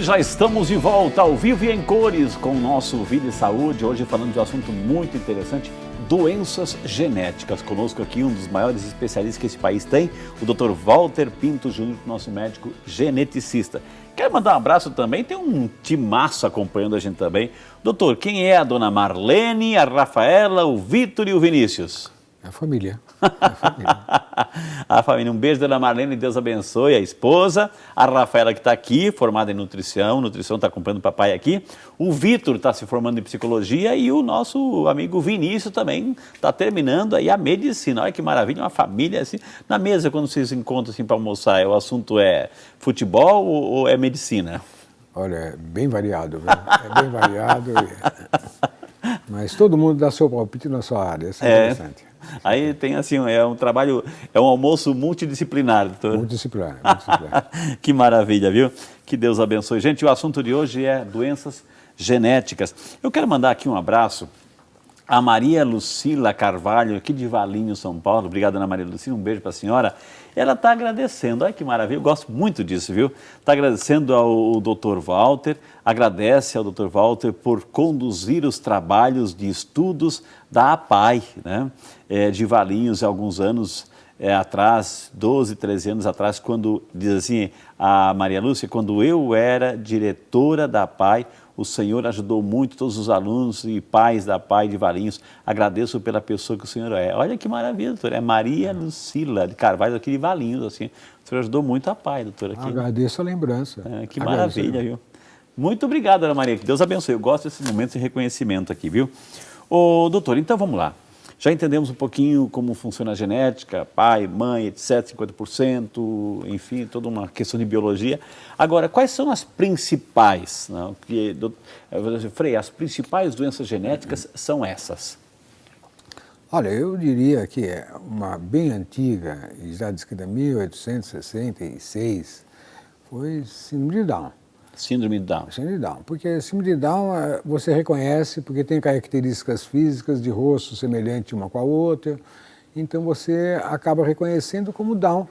E já estamos de volta ao vivo e em cores com o nosso Vida e Saúde, hoje falando de um assunto muito interessante, doenças genéticas. Conosco aqui um dos maiores especialistas que esse país tem, o Dr. Walter Pinto Júnior, nosso médico geneticista. Quero mandar um abraço também, tem um timaço acompanhando a gente também. Doutor, quem é a dona Marlene, a Rafaela, o Vitor e o Vinícius? É a família. É a família. A família. Um beijo, dona Marlene, Deus abençoe a esposa. A Rafaela, que está aqui, formada em nutrição está acompanhando o papai aqui. O Vitor está se formando em psicologia e o nosso amigo Vinícius também está terminando aí a medicina. Olha que maravilha, uma família assim. Na mesa, quando vocês se encontram assim, para almoçar, o assunto é futebol ou é medicina? Olha, é bem variado, viu? É bem variado. Mas todo mundo dá seu palpite na sua área, isso é interessante. Aí tem assim, é um trabalho, é um almoço multidisciplinar, doutor. Multidisciplinar, multidisciplinar. Que maravilha, viu? Que Deus abençoe. Gente, o assunto de hoje é doenças genéticas. Eu quero mandar aqui um abraço a Maria Lucila Carvalho, aqui de Valinhos, São Paulo. Obrigado, Ana Maria Lucila, um beijo para a senhora. Ela está agradecendo, olha que maravilha, eu gosto muito disso, viu? Está agradecendo ao Dr. Walter, agradece ao Dr. Walter por conduzir os trabalhos de estudos da APAI, né? De Valinhos, há alguns anos atrás, 12, 13 anos atrás, quando, diz assim, a Maria Lúcia, quando eu era diretora da APAI, o Senhor ajudou muito todos os alunos e pais da APAI de Valinhos. Agradeço pela pessoa que o Senhor é. Olha que maravilha, doutor. É Maria Lucila de Carvalho, aqui de Valinhos. Assim. O Senhor ajudou muito a APAI, doutor. Aqui. Agradeço a lembrança. Que maravilha, viu? Muito obrigado, Ana Maria. Que Deus abençoe. Eu gosto desses momentos de reconhecimento aqui, viu? Ô, doutor, então vamos lá. Já entendemos um pouquinho como funciona a genética, pai, mãe, etc., 50%, enfim, toda uma questão de biologia. Agora, quais são as principais? Não? Frei, as principais doenças genéticas são essas? Olha, eu diria que é uma bem antiga, já descrita em 1866, foi síndrome de Down. Síndrome de Down. Síndrome de Down, porque síndrome de Down você reconhece porque tem características físicas de rosto semelhante uma com a outra, então você acaba reconhecendo como Down.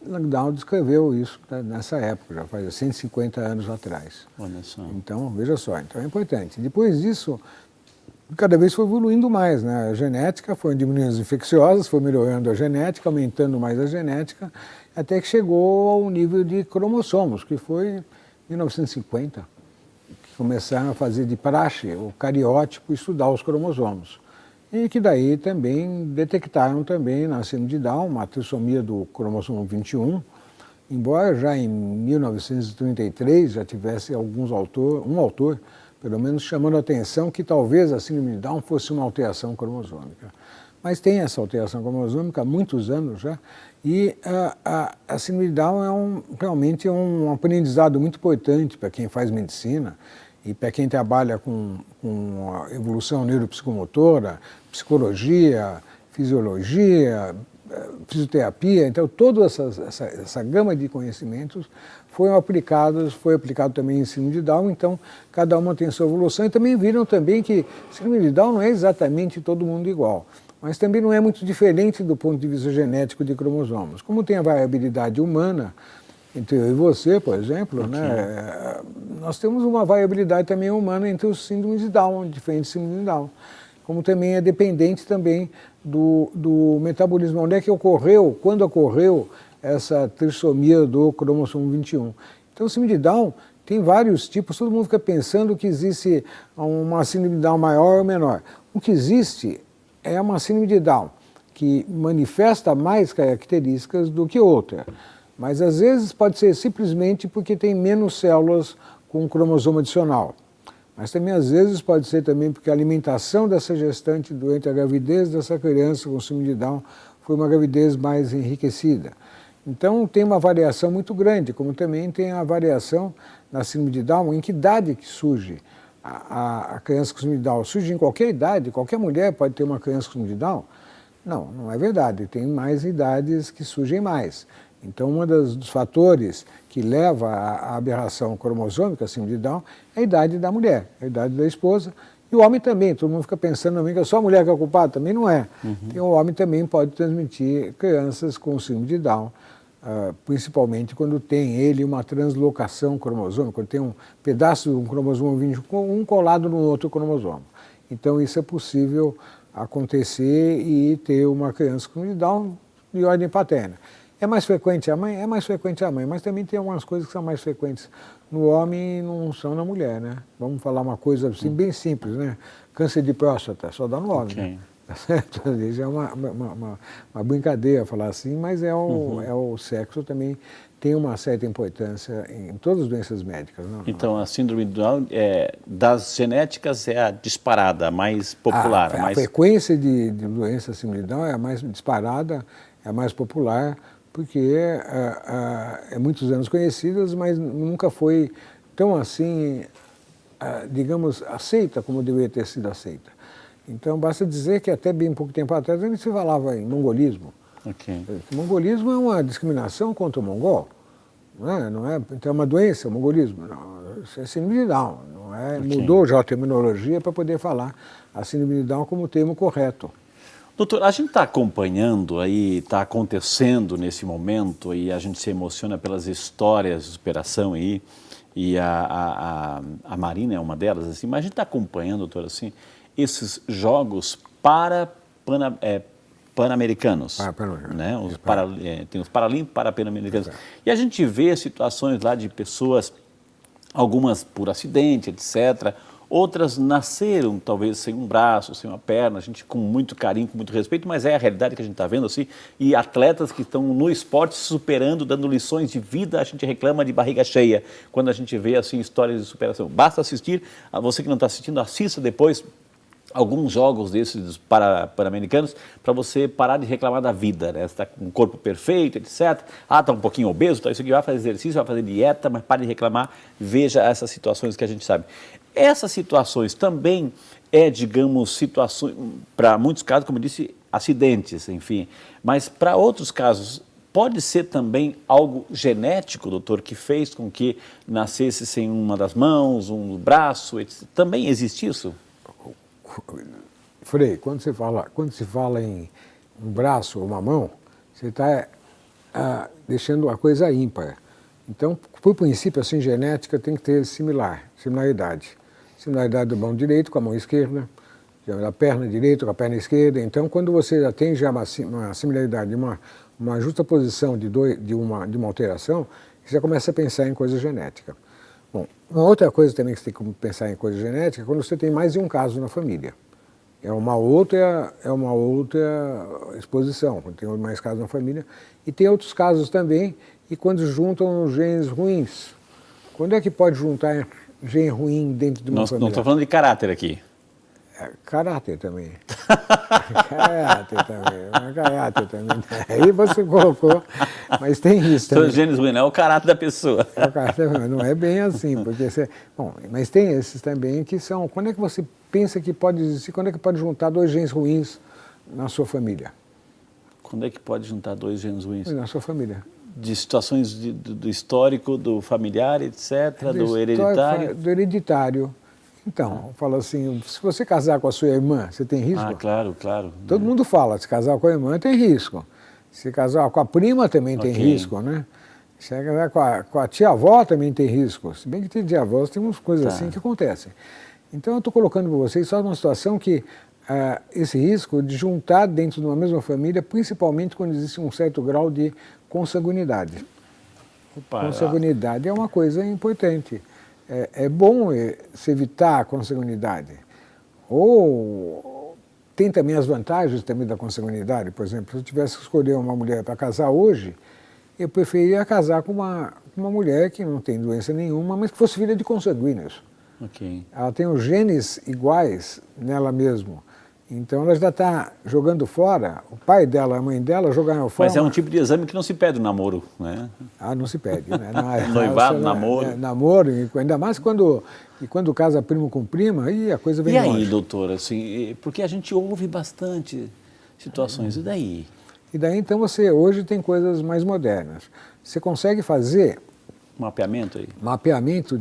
Down descreveu isso nessa época, já faz 150 anos atrás. Olha só. Então, veja só, então é importante. Depois disso, cada vez foi evoluindo mais, né? A genética foi diminuindo as infecciosas, foi melhorando a genética, aumentando mais a genética, até que chegou ao nível de cromossomos, que foi 1950, que começaram a fazer de praxe o cariótipo, estudar os cromossomos. E que daí também detectaram também na síndrome de Down uma trissomia do cromossomo 21, embora já em 1933 já tivesse um autor, pelo menos chamando a atenção que talvez a síndrome de Down fosse uma alteração cromossômica. Mas tem essa alteração cromosômica há muitos anos já, e a síndrome de Down realmente é um aprendizado muito importante para quem faz medicina e para quem trabalha com a evolução neuropsicomotora, psicologia, fisiologia, fisioterapia. Então, toda essa gama de conhecimentos foi aplicado também em síndrome de Down, então cada uma tem sua evolução. E também viram também que síndrome de Down não é exatamente todo mundo igual, mas também não é muito diferente do ponto de vista genético de cromossomos. Como tem a variabilidade humana, entre eu e você, por exemplo, né, nós temos uma variabilidade também humana entre os síndromes de Down, diferentes síndromes de Down. Como também é dependente também do metabolismo. Onde é que ocorreu, quando ocorreu essa trissomia do cromossomo 21. Então, o síndrome de Down tem vários tipos, todo mundo fica pensando que existe uma síndrome de Down maior ou menor. O que existe é uma síndrome de Down que manifesta mais características do que outra, mas às vezes pode ser simplesmente porque tem menos células com um cromossomo adicional. Mas também às vezes pode ser também porque a alimentação dessa gestante durante a gravidez dessa criança com síndrome de Down foi uma gravidez mais enriquecida. Então tem uma variação muito grande, como também tem a variação na síndrome de Down, em que idade que surge a criança com síndrome de Down. Surge em qualquer idade, qualquer mulher pode ter uma criança com síndrome de Down? Não, não é verdade, tem mais idades que surgem mais. Então, um dos fatores que leva à aberração cromossômica, síndrome de Down, é a idade da mulher, a idade da esposa. E o homem também, todo mundo fica pensando também que é só a mulher que é culpada, também não é. E o homem também pode transmitir crianças com síndrome de Down principalmente quando tem ele uma translocação cromosômica, quando tem um pedaço de um cromossomo 21 colado no outro cromossomo. Então isso é possível acontecer e ter uma criança com Down de ordem paterna. É mais frequente a mãe? É mais frequente a mãe, mas também tem algumas coisas que são mais frequentes no homem e não são na mulher, né? Vamos falar uma coisa assim bem simples, né? Câncer de próstata, só dá no homem, Okay. né? Tá certo? É uma brincadeira falar assim, mas é o sexo também tem uma certa importância em todas as doenças médicas. Não? Então, a síndrome de Down, das genéticas, é a disparada, a mais popular. A frequência de doença síndrome de Down é a mais disparada, é a mais popular, porque é muitos anos conhecidas, mas nunca foi tão assim, digamos, aceita como deveria ter sido aceita. Então, basta dizer que até bem pouco tempo atrás a gente se falava em mongolismo. Okay. O mongolismo é uma discriminação contra o mongol. Não é, então é uma doença, o mongolismo. Não, isso é síndrome de Down. Não é, Okay. Mudou já a terminologia para poder falar a síndrome de Down como termo correto. Doutor, a gente está acompanhando aí, está acontecendo nesse momento e a gente se emociona pelas histórias de superação aí, e a Marina é uma delas, assim, mas a gente está acompanhando, doutor, assim, esses jogos pan-americanos, né? Tem os Paralímpicos, Pan-Americanos. E a gente vê situações lá de pessoas, algumas por acidente, etc., outras nasceram talvez sem um braço, sem uma perna, a gente com muito carinho, com muito respeito, mas é a realidade que a gente está vendo assim, e atletas que estão no esporte se superando, dando lições de vida, a gente reclama de barriga cheia quando a gente vê assim histórias de superação. Basta assistir, você que não está assistindo, assista depois alguns jogos desses dos pan-americanos para você parar de reclamar da vida, né? Você está com um corpo perfeito, etc. Está um pouquinho obeso, isso aqui, vai fazer exercício, vai fazer dieta, mas pare de reclamar, veja essas situações que a gente sabe. Essas situações também digamos, situações, para muitos casos, como eu disse, acidentes, enfim, mas para outros casos, pode ser também algo genético, doutor, que fez com que nascesse sem uma das mãos, um braço, etc. Também existe isso? Frei, quando se fala em um braço ou uma mão, você está deixando a coisa ímpar. Então, por princípio, assim, genética tem que ter similaridade. Similaridade do mão direito com a mão esquerda, da perna direita com a perna esquerda. Então, quando você já tem uma similaridade, uma justa posição de uma alteração, você já começa a pensar em coisa genética. Bom, uma outra coisa também que você tem que pensar em coisa genética é quando você tem mais de um caso na família. É uma outra exposição, quando tem mais casos na família. E tem outros casos também, e quando juntam os genes ruins. Quando é que pode juntar gene ruim dentro de uma família? Não estou falando de caráter aqui. Caráter também. Caráter também. Aí você colocou, mas tem isso também. Os genes ruins, não é o caráter da pessoa. Não é bem assim, porque bom, mas tem esses também que são, quando é que você pensa que pode existir, quando é que pode juntar dois genes ruins na sua família? Quando é que pode juntar dois genes ruins? Na sua família. De situações do histórico, do familiar, etc., do hereditário? Do hereditário. Então, fala assim, se você casar com a sua irmã, você tem risco? Ah, claro. Todo mundo fala, se casar com a irmã tem risco. Se casar com a prima também tem risco, né? Se casar com a tia-avó também tem risco. Se bem que tem tia-avós, tem umas coisas assim que acontecem. Então, eu estou colocando para vocês só uma situação que esse risco de juntar dentro de uma mesma família, principalmente quando existe um certo grau de consanguinidade. Consanguinidade é uma coisa importante. É bom se evitar a consanguinidade. Ou tem também as vantagens também da consanguinidade. Por exemplo, se eu tivesse que escolher uma mulher para casar hoje, eu preferia casar com uma mulher que não tem doença nenhuma, mas que fosse filha de consanguíneos. Okay. Ela tem os genes iguais nela mesma. Então ela já está jogando fora, o pai dela, a mãe dela jogaram fora. Mas é um tipo de exame que não se pede no namoro, né? Não se pede, né? Noivado, namoro. Namoro, ainda mais quando casa primo com prima, aí a coisa vem longe. E aí, doutor, assim, porque a gente ouve bastante situações, e daí? E daí, então, você hoje tem coisas mais modernas. Você consegue fazer... Mapeamento aí? Mapeamento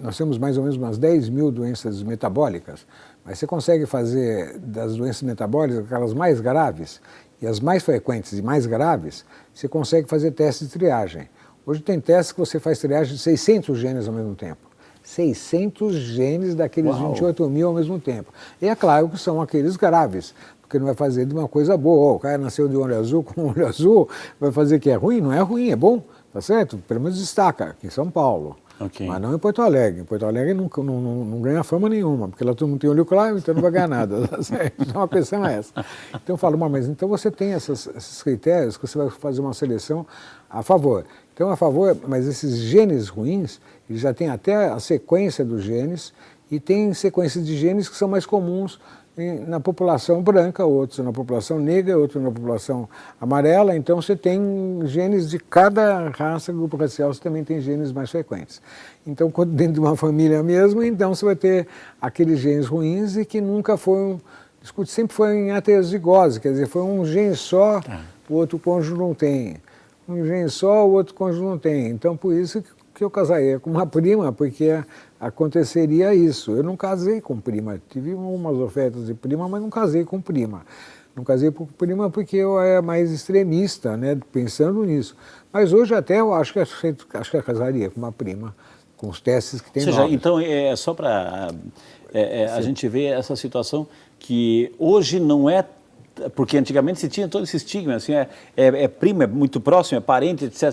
nós temos mais ou menos umas 10 mil doenças metabólicas, mas você consegue fazer das doenças metabólicas aquelas mais graves e as mais frequentes e mais graves, você consegue fazer testes de triagem. Hoje tem testes que você faz triagem de 600 genes ao mesmo tempo. 600 genes daqueles 28 mil ao mesmo tempo. E é claro que são aqueles graves, porque não vai fazer de uma coisa boa. O cara nasceu de olho azul com olho azul, vai fazer que é ruim? Não é ruim, é bom, tá certo? Pelo menos destaca aqui em São Paulo. Okay. Mas não em Porto Alegre. Em Porto Alegre não ganha fama nenhuma, porque lá todo mundo tem olho claro, então não vai ganhar nada. Tá certo? Então a questão é essa. Então eu falo, mas então você tem esses critérios que você vai fazer uma seleção a favor. Então a favor, mas esses genes ruins, eles já têm até a sequência dos genes e tem sequências de genes que são mais comuns na população branca, outros na população negra, outros na população amarela. Então você tem genes de cada raça, grupo racial, você também tem genes mais frequentes. Então, dentro de uma família mesmo, então você vai ter aqueles genes ruins e que nunca foram, sempre foi em heterozigose, quer dizer, foi um gene só, o outro cônjuge não tem. Um gene só, o outro cônjuge não tem. Então, por isso que eu casaria com uma prima, porque aconteceria isso. Eu não casei com prima, tive umas ofertas de prima, mas não casei com prima. Não casei com prima porque eu era mais extremista, né, pensando nisso. Mas hoje até eu acho que eu casaria com uma prima, com os testes que tem. Ou seja, então é só para a gente ver essa situação que hoje não é. Porque antigamente se tinha todo esse estigma, assim, é primo, é muito próximo, é parente, etc.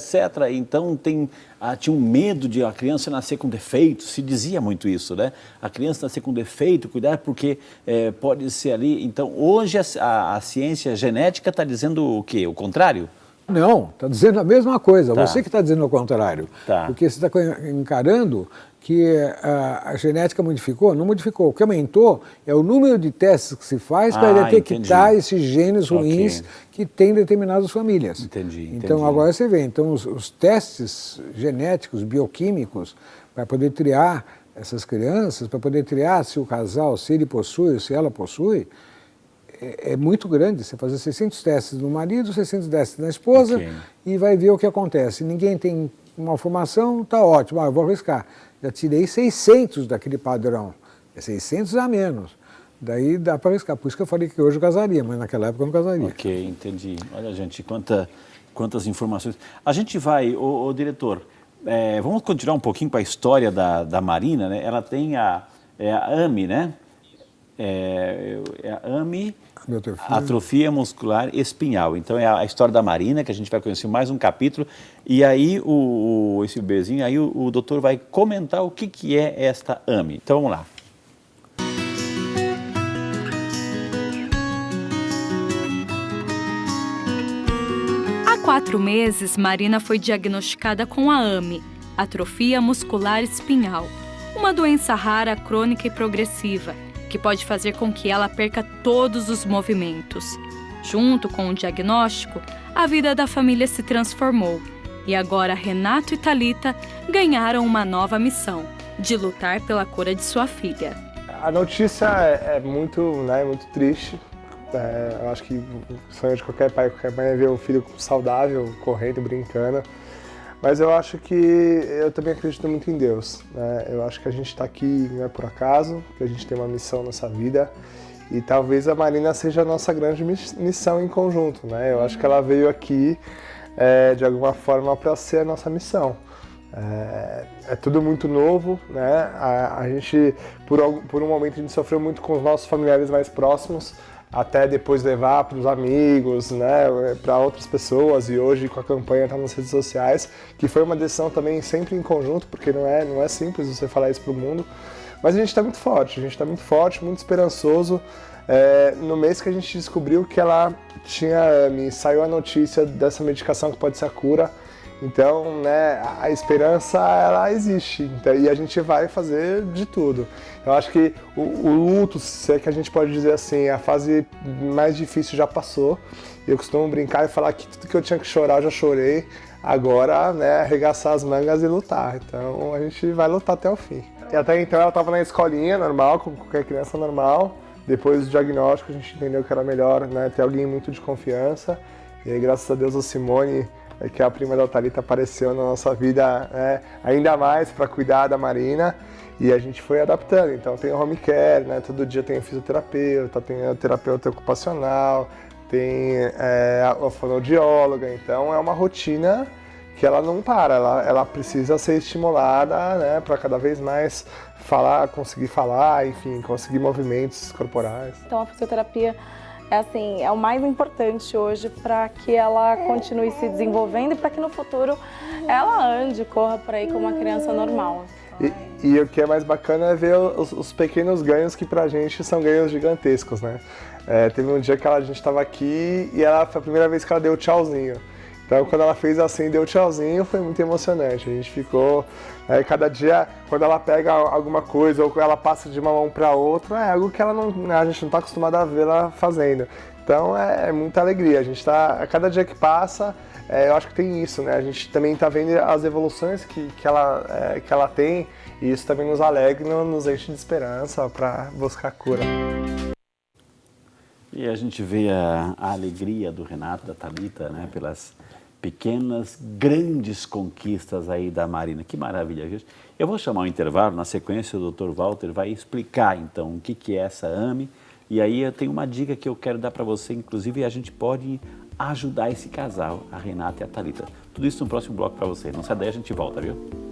Então tinha um medo de a criança nascer com defeito, se dizia muito isso, né? A criança nascer com defeito, cuidar porque pode ser ali. Então hoje a ciência genética está dizendo o quê? O contrário? Não, está dizendo a mesma coisa, você que está dizendo o contrário. Porque você está encarando que a genética modificou, não modificou. O que aumentou é o número de testes que se faz para detectar esses genes ruins que tem determinadas famílias. Entendi. Então agora você vê, então, os testes genéticos, bioquímicos, para poder triar essas crianças, para poder triar se o casal, se ele possui ou se ela possui, é muito grande. Você fazer 600 testes no marido, 600 testes na esposa e vai ver o que acontece. Ninguém tem uma formação, está ótimo, eu vou arriscar. Já tirei 600 daquele padrão, é 600 a menos. Daí dá para arriscar. Por isso que eu falei que hoje eu casaria, mas naquela época eu não casaria. Ok, entendi. Olha, gente, quantas informações. A gente vai, ô diretor, vamos continuar um pouquinho com a história da Marina, né? Ela tem a AMI, né? A AMI, atrofia muscular espinhal. Então é a história da Marina, que a gente vai conhecer mais um capítulo. E aí, esse bebezinho, aí o doutor vai comentar o que é esta AMI. Então vamos lá. Há 4 meses, Marina foi diagnosticada com a AMI, atrofia muscular espinhal, uma doença rara, crônica e progressiva, que pode fazer com que ela perca todos os movimentos. Junto com o diagnóstico, a vida da família se transformou. E agora Renato e Thalita ganharam uma nova missão, de lutar pela cura de sua filha. A notícia é muito, muito triste. Eu acho que o sonho de qualquer pai é ver um filho saudável, correndo, brincando. Mas eu acho que eu também acredito muito em Deus, né? Eu acho que a gente está aqui não é por acaso, que a gente tem uma missão nessa vida e talvez a Marina seja a nossa grande missão em conjunto, né? Eu acho que ela veio aqui de alguma forma para ser a nossa missão. É tudo muito novo, né? A gente, por um momento, a gente sofreu muito com os nossos familiares mais próximos, até depois levar para os amigos, né, para outras pessoas, e hoje com a campanha tá nas redes sociais, que foi uma decisão também sempre em conjunto, porque não é simples você falar isso para o mundo, mas a gente está muito forte, muito esperançoso. No mês que a gente descobriu que ela tinha AMI, saiu a notícia dessa medicação que pode ser a cura. Então, né, a esperança, ela existe, então, e a gente vai fazer de tudo. Eu acho que o luto, se é que a gente pode dizer assim, a fase mais difícil já passou. Eu costumo brincar e falar que tudo que eu tinha que chorar, eu já chorei. Agora, né, arregaçar as mangas e lutar. Então, a gente vai lutar até o fim. E até então, ela estava na escolinha normal, com qualquer criança normal. Depois do diagnóstico, a gente entendeu que era melhor, né, ter alguém muito de confiança. E aí, graças a Deus, a Simone, que a prima da Thalita, apareceu na nossa vida, né, ainda mais para cuidar da Marina, e a gente foi adaptando. Então tem o home care, né, todo dia tem o fisioterapeuta, tem o terapeuta ocupacional, tem a fonoaudióloga, então é uma rotina que ela não para, ela precisa ser estimulada, né, para cada vez mais conseguir falar, enfim, conseguir movimentos corporais. Então a fisioterapia é o mais importante hoje para que ela continue se desenvolvendo e para que no futuro ela ande, corra por aí como uma criança normal. E o que é mais bacana é ver os pequenos ganhos que pra gente são ganhos gigantescos, né? Teve um dia que a gente estava aqui e foi a primeira vez que ela deu tchauzinho. Então, quando ela fez assim, deu tchauzinho, foi muito emocionante. A gente ficou, cada dia, quando ela pega alguma coisa ou ela passa de uma mão para outra, é algo que a gente não está acostumado a vê-la fazendo. Então, é muita alegria. A gente a cada dia que passa, eu acho que tem isso, né? A gente também está vendo as evoluções que ela tem e isso também nos alegra e nos enche de esperança para buscar cura. E a gente vê a alegria do Renato, da Thalita, né, pelas pequenas, grandes conquistas aí da Marina. Que maravilha, gente. Eu vou chamar um intervalo, na sequência o Dr. Walter vai explicar, então, o que é essa AME. E aí eu tenho uma dica que eu quero dar para você, inclusive a gente pode ajudar esse casal, a Renata e a Thalita. Tudo isso no próximo bloco para você. Não sai daí, a gente volta, viu?